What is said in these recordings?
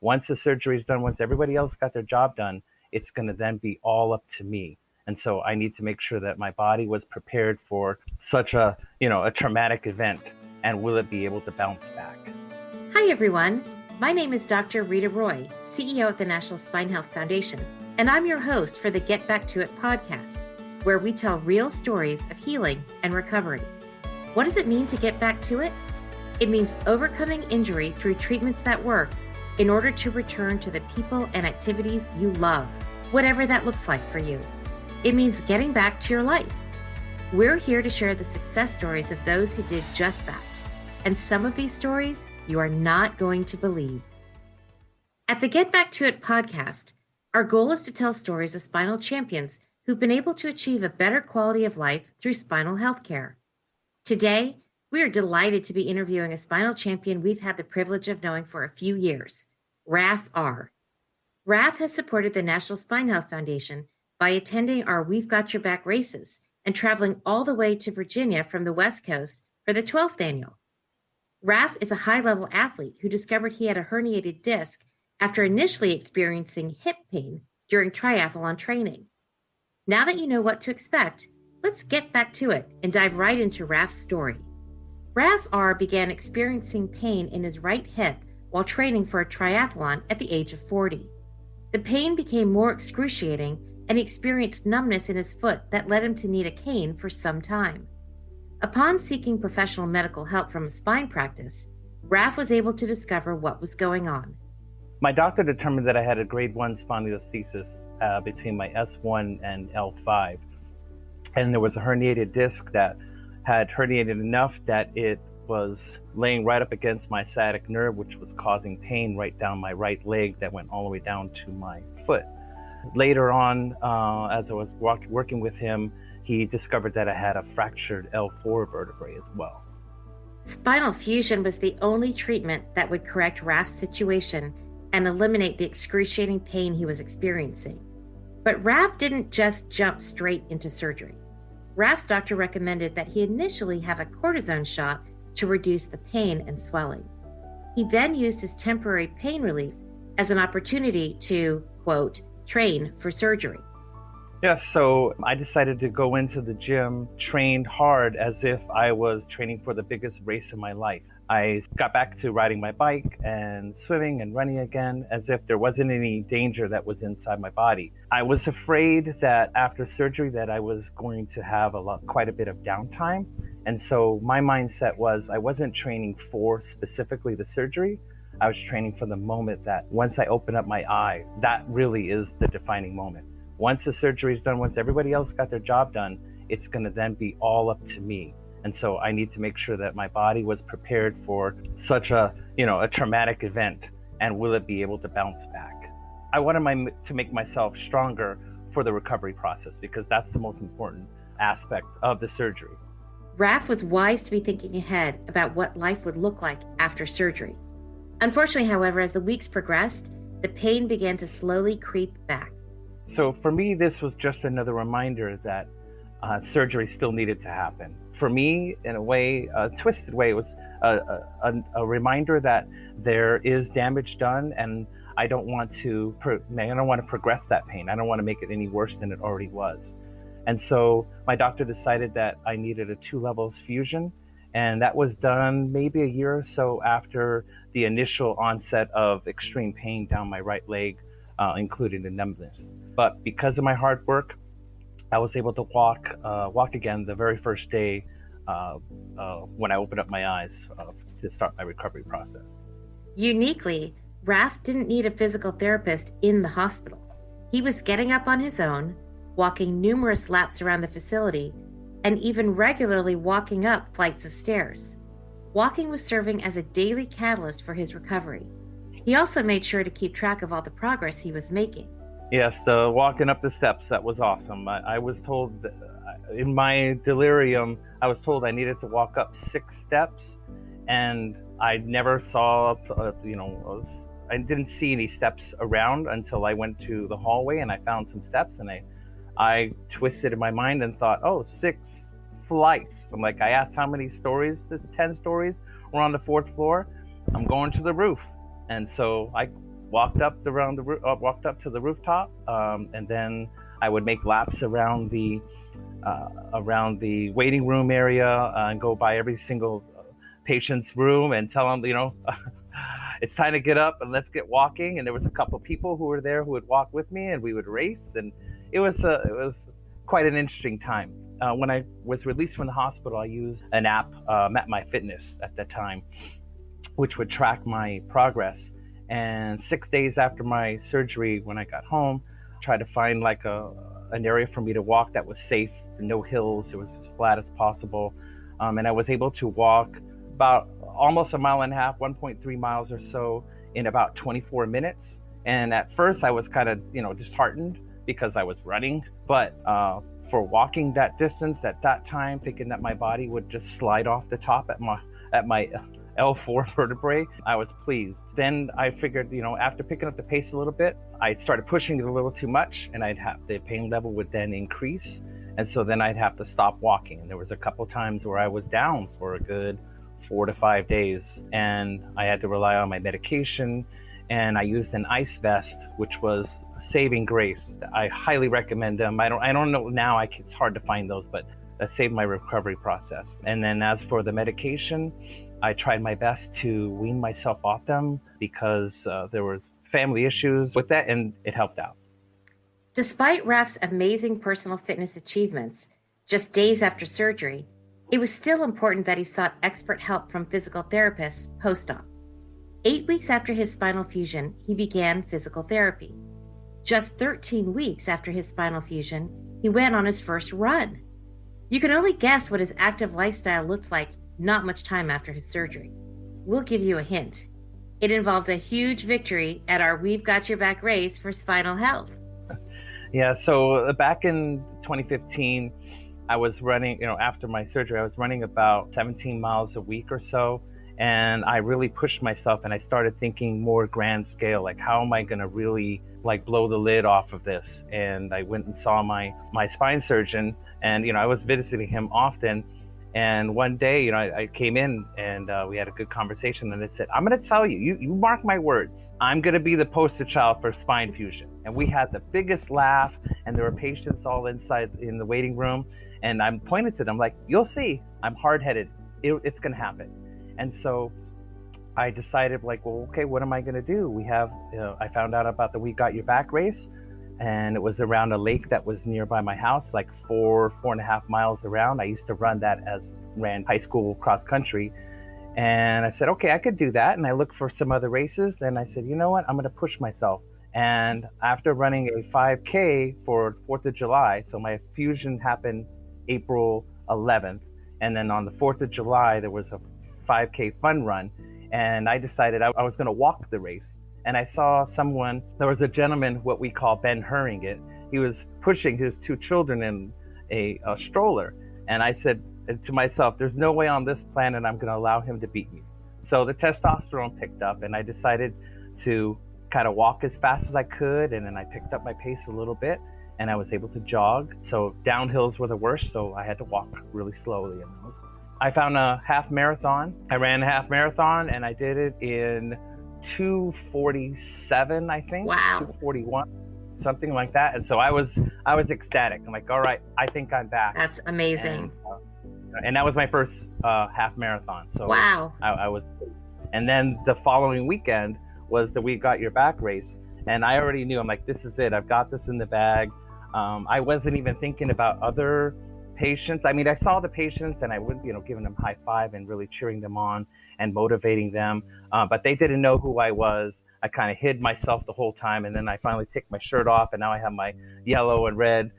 Once the surgery is done, once everybody else got their job done, it's going to then be all up to me. And so I need to make sure that my body was prepared for such a traumatic event, and will it be able to bounce back? Hi, everyone. My name is Dr. Rita Roy, CEO of the National Spine Health Foundation, and I'm your host for the Get Back to It podcast, where we tell real stories of healing and recovery. What does it mean to get back to it? It means overcoming injury through treatments that work in order to return to the people and activities you love, whatever that looks like for you. It means getting back to your life. We're here to share the success stories of those who did just that. And some of these stories you are not going to believe. At the Get Back to It podcast, our goal is to tell stories of spinal champions who've been able to achieve a better quality of life through spinal health care. Today, we are delighted to be interviewing a spinal champion we've had the privilege of knowing for a few years, Raf R. Raf has supported the National Spine Health Foundation by attending our We've Got Your Back races and traveling all the way to Virginia from the West Coast for the 12th annual. Raf is a high-level athlete who discovered he had a herniated disc after initially experiencing hip pain during triathlon training. Now that you know what to expect, let's get back to it and dive right into Raf's story. Raf R began experiencing pain in his right hip while training for a triathlon at the age of 40. The pain became more excruciating, and he experienced numbness in his foot that led him to need a cane for some time. Upon seeking professional medical help from a spine practice, Raf was able to discover what was going on. My doctor determined that I had a grade 1 spondylolisthesis between my S1 and L5. And there was a herniated disc that had herniated enough that it was laying right up against my sciatic nerve, which was causing pain right down my right leg that went all the way down to my foot. Later on, as I was working with him, he discovered that I had a fractured L4 vertebrae as well. Spinal fusion was the only treatment that would correct Raf's situation and eliminate the excruciating pain he was experiencing. But Raf didn't just jump straight into surgery. Raf's doctor recommended that he initially have a cortisone shot to reduce the pain and swelling. He then used his temporary pain relief as an opportunity to, quote, train for surgery. Yes, so I decided to go into the gym, trained hard as if I was training for the biggest race of my life. I got back to riding my bike and swimming and running again as if there wasn't any danger that was inside my body. I was afraid that after surgery that I was going to have quite a bit of downtime. And so my mindset was I wasn't training for specifically the surgery. I was training for the moment that once I open up my eye, that really is the defining moment. Once the surgery is done, once everybody else got their job done, it's going to then be all up to me. And so I need to make sure that my body was prepared for such a traumatic event, and will it be able to bounce back? I wanted to make myself stronger for the recovery process because that's the most important aspect of the surgery. Raf was wise to be thinking ahead about what life would look like after surgery. Unfortunately, however, as the weeks progressed, the pain began to slowly creep back. So for me, this was just another reminder that surgery still needed to happen. For me, in a way, a twisted way, it was a reminder that there is damage done, and I don't want to progress that pain. I don't want to make it any worse than it already was. And so my doctor decided that I needed a 2-level fusion, and that was done maybe a year or so after the initial onset of extreme pain down my right leg, including the numbness. But because of my hard work, I was able to walk again the very first day when I opened up my eyes to start my recovery process. Uniquely, Raf didn't need a physical therapist in the hospital. He was getting up on his own, walking numerous laps around the facility, and even regularly walking up flights of stairs. Walking was serving as a daily catalyst for his recovery. He also made sure to keep track of all the progress he was making. Yes, the walking up the steps, that was awesome. I was told, in my delirium, I was told I needed to walk up 6 steps, and I never saw, I didn't see any steps around until I went to the hallway and I found some steps, and I twisted in my mind and thought, 6 flights. I'm like, I asked how many stories, this 10 stories, we're on the 4th floor. I'm going to the roof. And so I walked up to the rooftop, and then I would make laps around the waiting room area, and go by every single patient's room and tell them, it's time to get up and let's get walking. And there was a couple of people who were there who would walk with me, and we would race. And it was quite an interesting time. When I was released from the hospital, I used an app, Map My Fitness at that time, which would track my progress. And 6 days after my surgery, when I got home, I tried to find like an area for me to walk that was safe, no hills, it was as flat as possible. And I was able to walk about almost a mile and a half, 1.3 miles or so, in about 24 minutes. And at first I was kind of, disheartened because I was running, but for walking that distance at that time, thinking that my body would just slide off the top at my L4 vertebrae, I was pleased. Then I figured, after picking up the pace a little bit, I started pushing it a little too much, and the pain level would then increase. And so then I'd have to stop walking. And there was a couple times where I was down for a good 4 to 5 days, and I had to rely on my medication. And I used an ice vest, which was a saving grace. I highly recommend them. I don't know now, it's hard to find those, but that saved my recovery process. And then as for the medication, I tried my best to wean myself off them because there were family issues with that, and it helped out. Despite Raf's amazing personal fitness achievements, just days after surgery, it was still important that he sought expert help from physical therapists post-op. 8 weeks after his spinal fusion, he began physical therapy. Just 13 weeks after his spinal fusion, he went on his first run. You can only guess what his active lifestyle looked like not much time after his surgery. We'll give you a hint. It involves a huge victory at our We've Got Your Back race for spinal health. Yeah, so back in 2015, I was running, after my surgery, I was running about 17 miles a week or so. And I really pushed myself, and I started thinking more grand scale, like how am I going to really blow the lid off of this? And I went and saw my spine surgeon, and, I was visiting him often. And one day, I came in and we had a good conversation, and I said, I'm going to tell you, you mark my words, I'm going to be the poster child for spine fusion. And we had the biggest laugh, and there were patients all inside in the waiting room. And I'm pointing to them like, you'll see, I'm hard-headed. It's going to happen. And so I decided okay, what am I going to do? We have, I found out about the We Got Your Back race, and it was around a lake that was nearby my house, 4.5 miles around. I used to ran high school cross country. And I said, okay, I could do that. And I looked for some other races, and I said, you know what, I'm going to push myself. And after running a 5K for 4th of July, so my fusion happened April 11th. And then on the 4th of July, there was a 5K fun run, and I decided I was going to walk the race. And I saw there was a gentleman, what we call Ben Hurring it. He was pushing his 2 children in a stroller. And I said to myself, there's no way on this planet I'm going to allow him to beat me. So the testosterone picked up, and I decided to kind of walk as fast as I could. And then I picked up my pace a little bit, and I was able to jog. So downhills were the worst, so I had to walk really slowly in those. I found a half marathon. I ran a half marathon, and I did it in 2:47, I think. Wow. 2:41, something like that. And so I was ecstatic. I'm like, all right, I think I'm back. That's amazing. And that was my first half marathon. So wow. I was. And then the following weekend was the We Got Your Back race, and I already knew. I'm like, this is it. I've got this in the bag. I wasn't even thinking about other patients. I mean, I saw the patients, and I would, giving them high five and really cheering them on and motivating them. But they didn't know who I was. I kind of hid myself the whole time. And then I finally took my shirt off, and now I have my yellow and red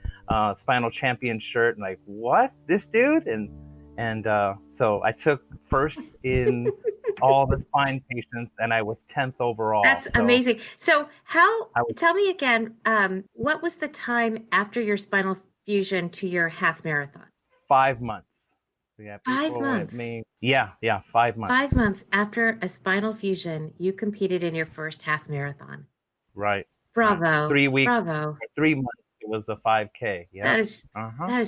Spinal Champion shirt. And like, what? This dude? And so I took first in all the spine patients, and I was 10th overall. That's amazing. So tell me again, what was the time after your spinal fusion to your half marathon? 5 months. Yeah, 5 months. 5 months. 5 months after a spinal fusion, you competed in your first half marathon. Right. Bravo. 3 weeks. Bravo. 3 months. It was the 5K. Yeah. That is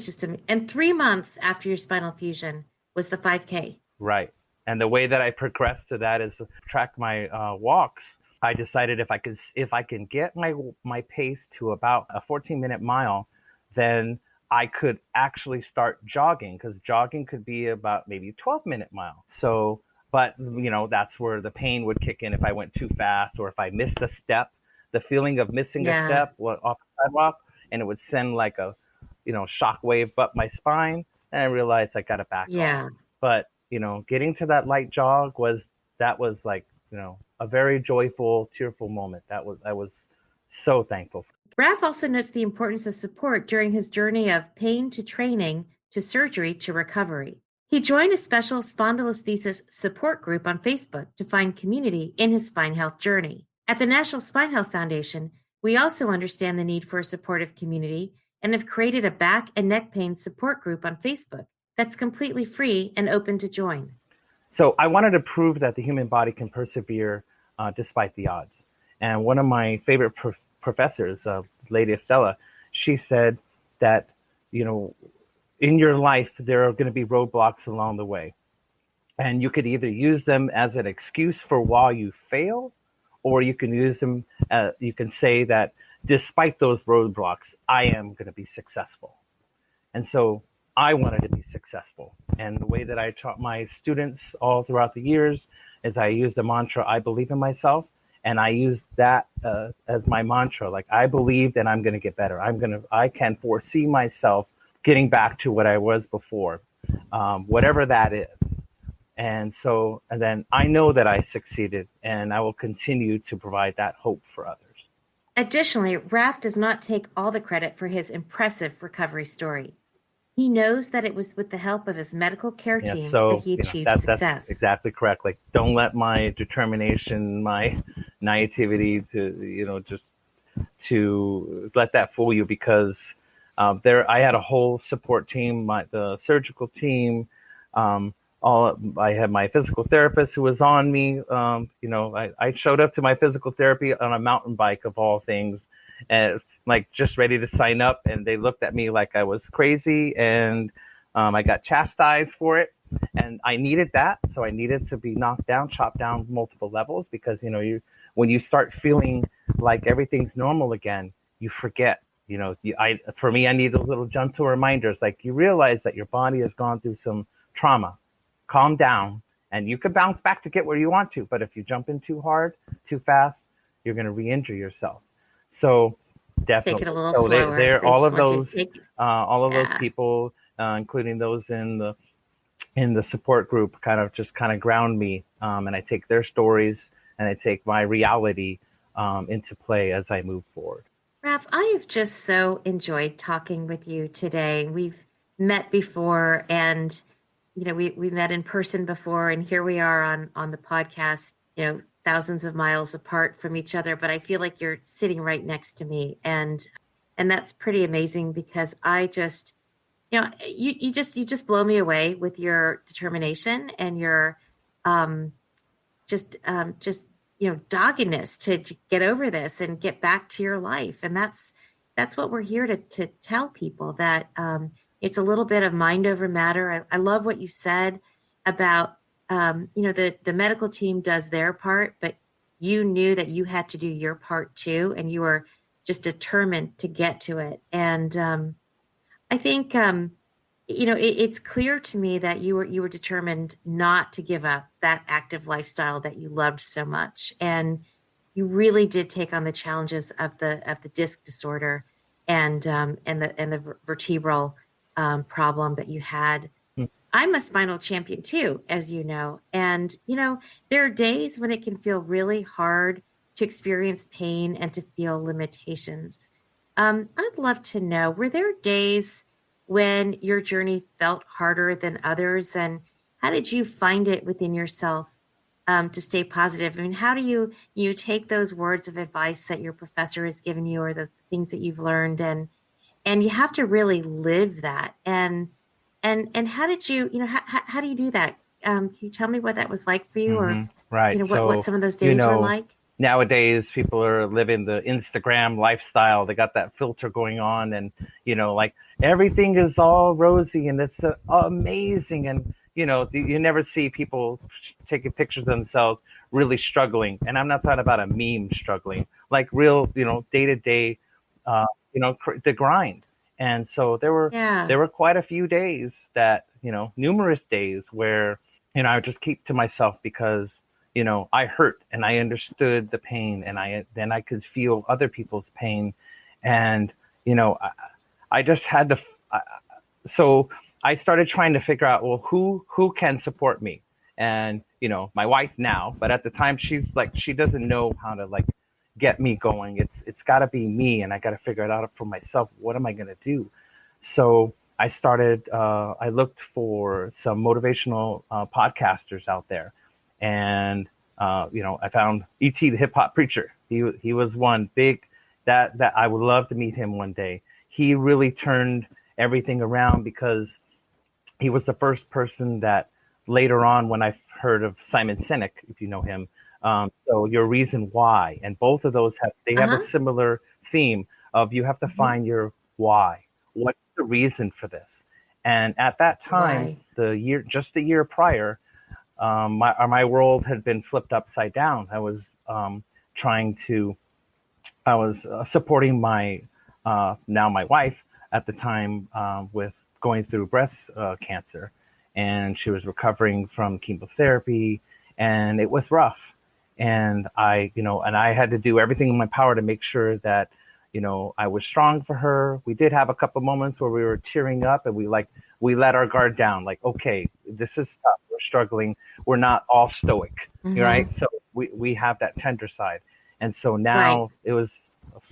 just amazing. And 3 months after your spinal fusion was the 5K. Right. And the way that I progressed to that is to track my walks. I decided if I can get my pace to about a 14-minute mile, then I could actually start jogging, because jogging could be about maybe 12-minute mile. So, but that's where the pain would kick in if I went too fast, or if I missed a step. The feeling of missing a Yeah. step off the sidewalk, and it would send like a shock wave up my spine, and I realized I got to back off. Yeah. But getting to that light jog was like a very joyful, tearful moment. I was so thankful. Raf also notes the importance of support during his journey of pain to training to surgery to recovery. He joined a special spondylolisthesis support group on Facebook to find community in his spine health journey. At the National Spine Health Foundation, we also understand the need for a supportive community and have created a back and neck pain support group on Facebook that's completely free and open to join. So I wanted to prove that the human body can persevere despite the odds. And one of my favorite professors, Lady Estella, she said that, in your life, there are going to be roadblocks along the way. And you could either use them as an excuse for why you fail, or you can use them, you can say that despite those roadblocks, I am going to be successful. And so I wanted to be successful. And the way that I taught my students all throughout the years is I used the mantra, I believe in myself. And I used that as my mantra. Like, I believed and I'm going to get better. I can foresee myself getting back to what I was before, whatever that is. And then I know that I succeeded, and I will continue to provide that hope for others. Additionally, Raf does not take all the credit for his impressive recovery story. He knows that it was with the help of his medical care team that he achieved success. That's exactly correct. Like, don't let my determination, my naivety to let that fool you, because I had a whole support team, the surgical team, I had my physical therapist who was on me. I showed up to my physical therapy on a mountain bike, of all things, and like just ready to sign up. And they looked at me like I was crazy, and I got chastised for it. And I needed that. So I needed to be knocked down, chopped down multiple levels, because, when you start feeling like everything's normal again, you forget. For me, I need those little gentle reminders. Like, you realize that your body has gone through some trauma. Calm down, and you can bounce back to get where you want to. But if you jump in too hard, too fast, you're going to re-injure yourself. So definitely, take it a little slower. They're all of those people, including those in the support group, kind of ground me, and I take their stories and I take my reality into play as I move forward. Raf, I have just so enjoyed talking with you today. We've met before, and we met in person before, and here we are on the podcast, thousands of miles apart from each other, but I feel like you're sitting right next to me. And that's pretty amazing, because I just, you just blow me away with your determination and your doggedness to get over this and get back to your life. And that's what we're here to tell people, that it's a little bit of mind over matter. I love what you said about, the medical team does their part, but you knew that you had to do your part too, and you were just determined to get to it. And I think, it's clear to me that you were determined not to give up that active lifestyle that you loved so much, and you really did take on the challenges of the disc disorder and the vertebral problem that you had. I'm a spinal champion too, as you know. And, there are days when it can feel really hard to experience pain and to feel limitations. I'd love to know, were there days when your journey felt harder than others? And how did you find it within yourself to stay positive? I mean, how do you take those words of advice that your professor has given you, or the things that you've learned, and you have to really live that? And how did you, how do you do that? Can you tell me what that was like for you, or right? What some of those days were like? Nowadays, people are living the Instagram lifestyle. They got that filter going on, and like everything is all rosy and it's amazing. And you never see people taking pictures of themselves really struggling. And I'm not talking about a meme struggling, like real, day to day, the grind. And so there were quite a few days that, numerous days where, I would just keep to myself because, I hurt and I understood the pain, and then I could feel other people's pain. And, I just had to, so I started trying to figure out, well, who can support me? And, my wife now, but at the time she's like, she doesn't know how to like get me going. It's got to be me, and I got to figure it out for myself. What am I going to do? So I looked for some motivational podcasters out there, and I found E.T. the hip hop preacher. He was one big that I would love to meet him one day. He really turned everything around because he was the first person that later on, when I heard of Simon Sinek, if you know him, so Your Reason Why, and both of those have a similar theme of you have to find your why. What's the reason for this? And at that time, just the year prior, my world had been flipped upside down. I was supporting my now my wife at the time with going through breast cancer, and she was recovering from chemotherapy, and it was rough. And I had to do everything in my power to make sure that, I was strong for her. We did have a couple moments where we were tearing up, and we let our guard down. Like, okay, this is tough. We're struggling. We're not all stoic, right? So we have that tender side. And so now it was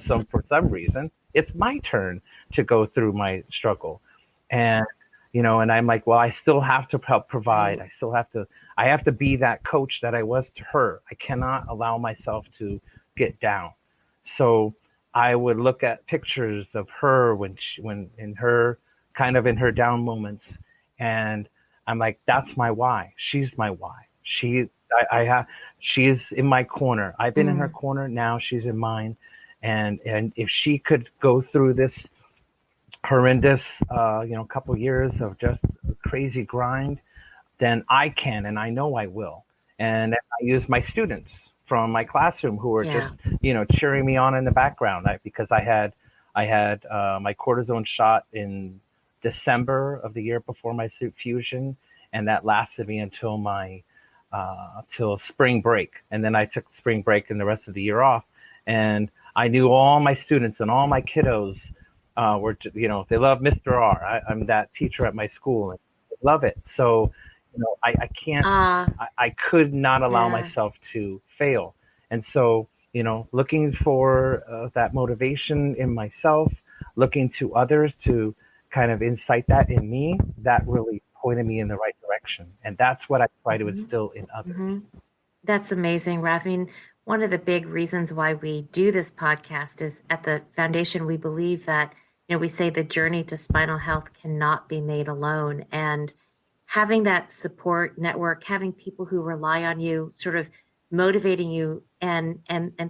for some reason, it's my turn to go through my struggle. And, and I'm like, well, I still have to help provide. I have to be that coach that I was to her. I cannot allow myself to get down. So I would look at pictures of her when in her down moments, and I'm like, that's my why. She's my why. She's in my corner. I've been in her corner. Now she's in mine. And if she could go through this horrendous, couple years of just crazy grind, then I can, and I know I will. And I use my students from my classroom who were just, cheering me on in the background, because I had my cortisone shot in December of the year before my fusion, and that lasted me until till spring break. And then I took spring break and the rest of the year off. And I knew all my students and all my kiddos they love Mr. R. I'm that teacher at my school, and they love it. So, I can't, I could not allow myself to fail. And so, looking for that motivation in myself, looking to others to kind of incite that in me, that really pointed me in the right direction. And that's what I try to instill in others. That's amazing, Raf. I mean, one of the big reasons why we do this podcast is at the foundation, we believe that, we say the journey to spinal health cannot be made alone. And having that support network, having people who rely on you, sort of motivating you and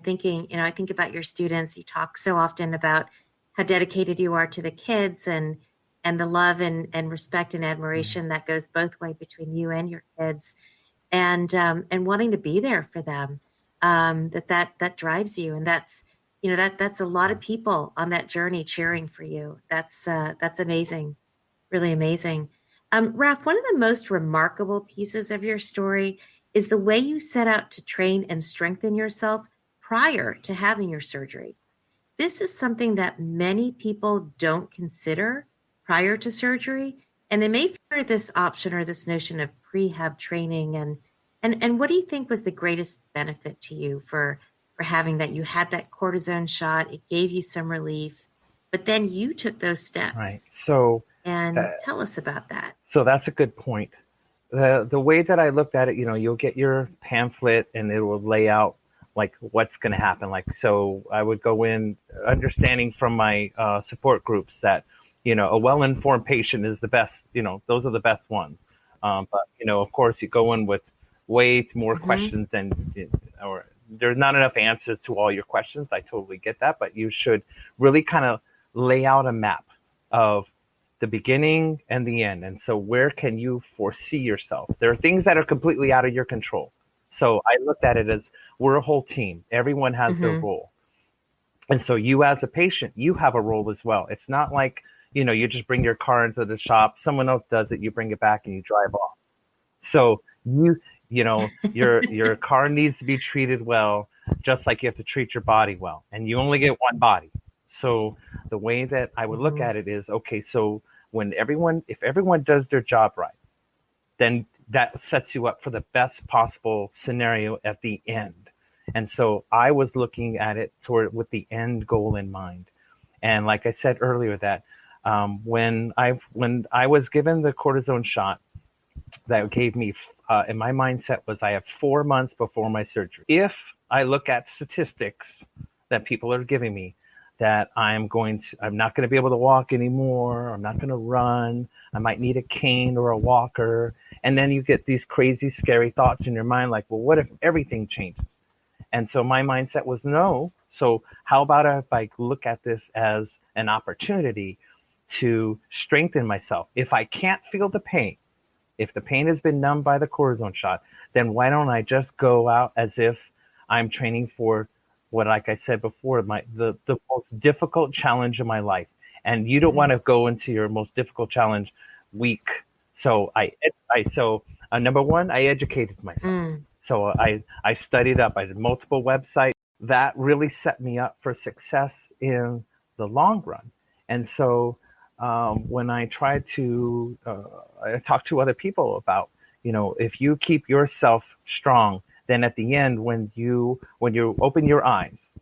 thinking, I think about your students. You talk so often about how dedicated you are to the kids and the love and respect and admiration that goes both ways between you and your kids, and wanting to be there for them. That drives you, and that's a lot of people on that journey cheering for you. That's amazing, really amazing. Raf, one of the most remarkable pieces of your story is the way you set out to train and strengthen yourself prior to having your surgery. This is something that many people don't consider prior to surgery, and they may fear this option or this notion of prehab training. And what do you think was the greatest benefit to you for having that? You had that cortisone shot, it gave you some relief, but then you took those steps. Right. So, and tell us about that. So that's a good point. The way that I looked at it, you'll get your pamphlet and it will lay out like what's going to happen. Like, so I would go in understanding from my support groups that, a well-informed patient is the best, those are the best ones. But, of course you go in with way more questions or there's not enough answers to all your questions. I totally get that, but you should really kind of lay out a map of the beginning and the end. And so where can you foresee yourself? There are things that are completely out of your control. So I looked at it as we're a whole team. Everyone has their Mm-hmm. role. And so you as a patient, you have a role as well. It's not like, you just bring your car into the shop, someone else does it, you bring it back and you drive off. So your car needs to be treated well, just like you have to treat your body well. And you only get one body. So the way that I would look Mm-hmm. at it is, okay, so if everyone does their job right, then that sets you up for the best possible scenario at the end. And so I was looking at it with the end goal in mind. And like I said earlier, that when I was given the cortisone shot, that gave me, and my mindset was I have 4 months before my surgery. If I look at statistics that people are giving me, that I'm not going to be able to walk anymore. I'm not going to run. I might need a cane or a walker. And then you get these crazy, scary thoughts in your mind, like, well, what if everything changes? And so my mindset was no. So how about if I look at this as an opportunity to strengthen myself? If I can't feel the pain, if the pain has been numbed by the cortisone shot, then why don't I just go out as if I'm training for what, like I said before, the most difficult challenge of my life. And you don't want to go into your most difficult challenge weak. So number one, I educated myself. Mm. So I studied up. I did multiple websites. That really set me up for success in the long run. And so when I try to I talk to other people about, if you keep yourself strong, then at the end, when you open your eyes,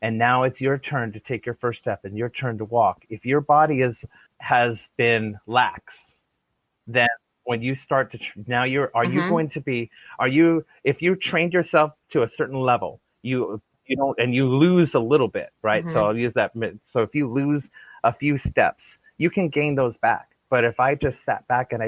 and now it's your turn to take your first step and your turn to walk. If your body has been lax, then when you start to now are you Mm-hmm. going to be if you trained yourself to a certain level, you don't, and you lose a little bit, right? So Mm-hmm. I'll use that. So if you lose a few steps, you can gain those back. But if I just sat back and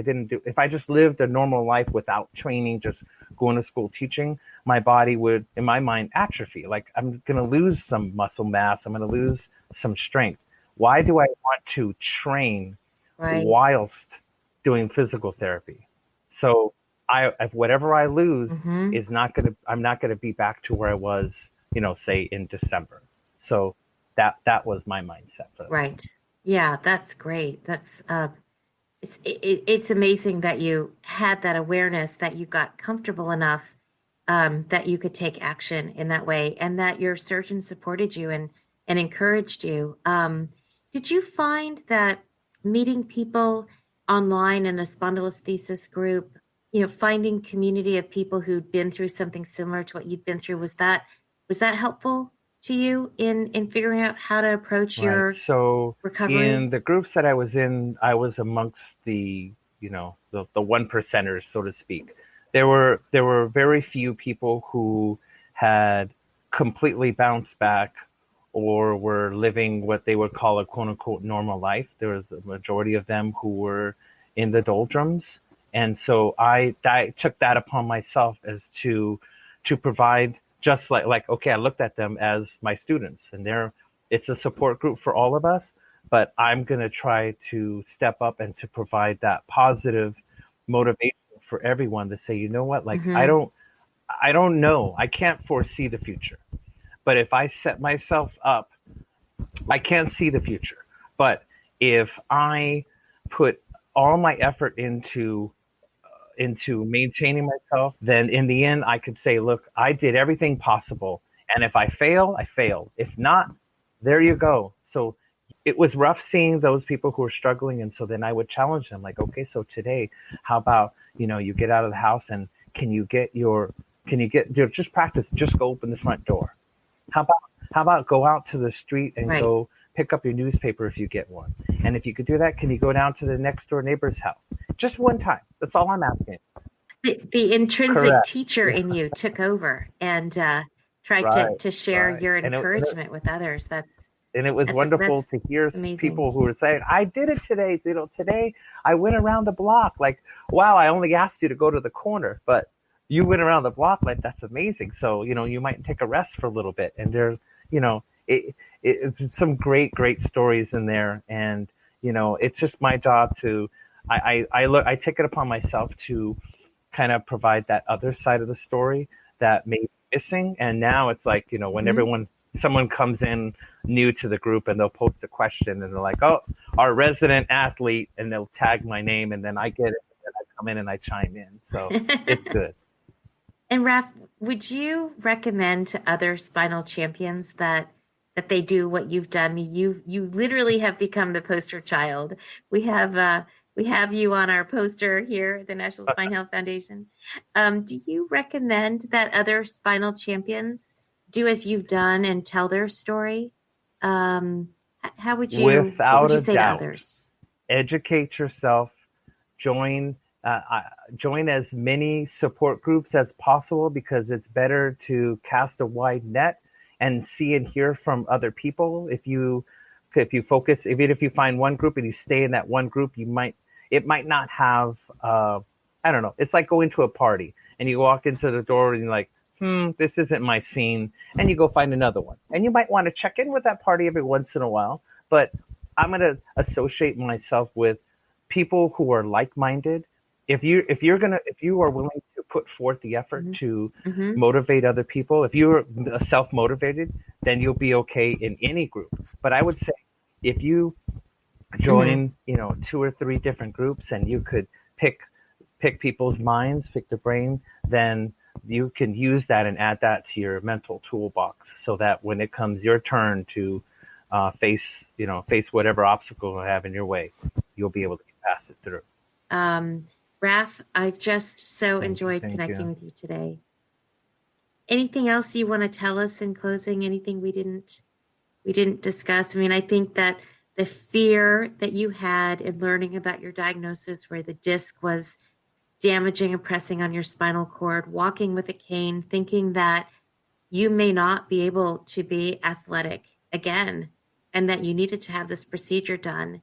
if I just lived a normal life without training, just going to school teaching, my body would, in my mind, atrophy. Like, I'm going to lose some muscle mass. I'm going to lose some strength. Why do I want to train Right. whilst doing physical therapy? So if whatever I lose Mm-hmm. I'm not going to be back to where I was, say in December. So that was my mindset for that. Right. Yeah, that's great. It's amazing that you had that awareness, that you got comfortable enough that you could take action in that way, and that your surgeon supported you and encouraged you. Did you find that meeting people online in a spondylolisthesis group, finding community of people who'd been through something similar to what you'd been through, was that helpful to you in figuring out how to approach Right. your So recovery? in the groups that I was in, I was amongst the one percenters, so to speak. There were very few people who had completely bounced back or were living what they would call a quote unquote normal life. There was a majority of them who were in the doldrums. And so I took that upon myself as to provide, just like okay, I looked at them as my students, and it's a support group for all of us, but I'm going to try to step up and to provide that positive motivation for everyone to say, you know what, like Mm-hmm. I don't know, I can't foresee the future, but if I set myself up, I can't see the future, but if I put all my effort into maintaining myself, then in the end, I could say, look, I did everything possible. And if I fail, I failed. If not, there you go. So it was rough seeing those people who were struggling. And so then I would challenge them, like, okay, so today, how about, you get out of the house and just practice, just go open the front door. How about go out to the street and Right. go pick up your newspaper if you get one? And if you could do that, can you go down to the next door neighbor's house? Just one time. That's all I'm asking. The intrinsic Correct. teacher in you took over and tried to Right. to share Right. your And it, and it encouragement with others. and it was wonderful That's to hear amazing. people who were saying, I did it today. Today I went around the block. Like, wow, I only asked you to go to the corner, but you went around the block. Like, that's amazing. So, you might take a rest for a little bit. And there's, it's some great stories in there. And, it's just my job to, I take it upon myself to kind of provide that other side of the story, that may be missing. And now it's like, when someone comes in new to the group and they'll post a question and they're like, oh, our resident athlete, and they'll tag my name, and then I get it, and I come in and I chime in. So it's good. And Raf, would you recommend to other spinal champions that they do what you've done? I mean, you literally have become the poster child. We have you on our poster here at the National Spine Health Foundation. Do you recommend that other spinal champions do as you've done and tell their story? How would you, Without what would you a say doubt, to others? Educate yourself, join as many support groups as possible, because it's better to cast a wide net and see and hear from other people. If you focus, even if you find one group and you stay in that one group, it might not have, I don't know. It's like going to a party and you walk into the door and you're like, this isn't my scene. And you go find another one. And you might want to check in with that party every once in a while. But I'm going to associate myself with people who are like-minded. If you are willing to put forth the effort to motivate other people, if you're self-motivated, then you'll be okay in any group. But I would say if you join, 2 or 3 different groups, and you could pick people's minds, pick the brain, then you can use that and add that to your mental toolbox, so that when it comes your turn to face whatever obstacle you have in your way, you'll be able to pass it through. Raf, I've just so enjoyed connecting with you today. Anything else you want to tell us in closing? Anything we didn't discuss? I mean, I think that the fear that you had in learning about your diagnosis, where the disc was damaging and pressing on your spinal cord, walking with a cane, thinking that you may not be able to be athletic again, and that you needed to have this procedure done.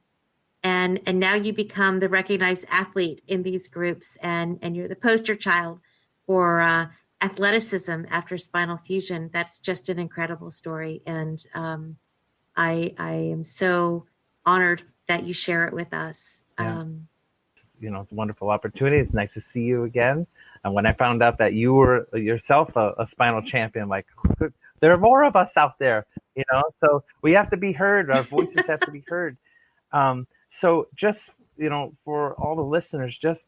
And now you become the recognized athlete in these groups, and you're the poster child for athleticism after spinal fusion. That's just an incredible story. And I am so honored that you share it with us. Yeah. It's a wonderful opportunity. It's nice to see you again. And when I found out that you were yourself a spinal champion, like, there are more of us out there, so we have to be heard. Our voices have to be heard. So just, for all the listeners, just,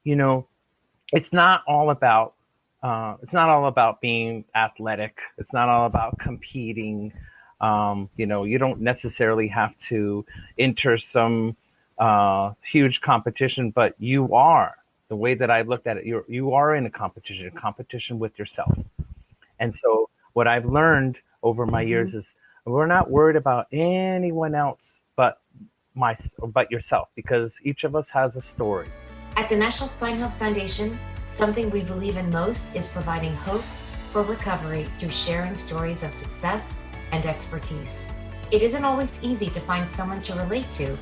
it's not all about being athletic. It's not all about competing. You don't necessarily have to enter some huge competition, but you are. The way that I looked at it, you are in a competition with yourself. And so what I've learned over my years is we're not worried about anyone else but yourself, because each of us has a story. At the National Spine Health Foundation, something we believe in most is providing hope for recovery through sharing stories of success and expertise. It isn't always easy to find someone to relate to,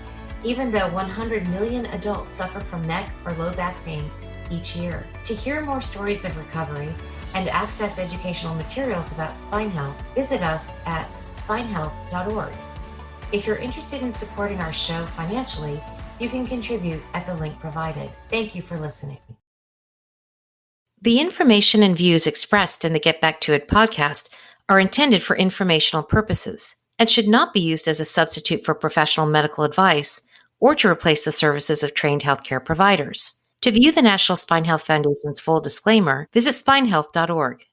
even though 100 million adults suffer from neck or low back pain each year. To hear more stories of recovery and access educational materials about spine health, visit us at spinehealth.org. If you're interested in supporting our show financially, you can contribute at the link provided. Thank you for listening. The information and views expressed in the Get Back to It podcast are intended for informational purposes and should not be used as a substitute for professional medical advice or to replace the services of trained healthcare providers. To view the National Spine Health Foundation's full disclaimer, visit spinehealth.org.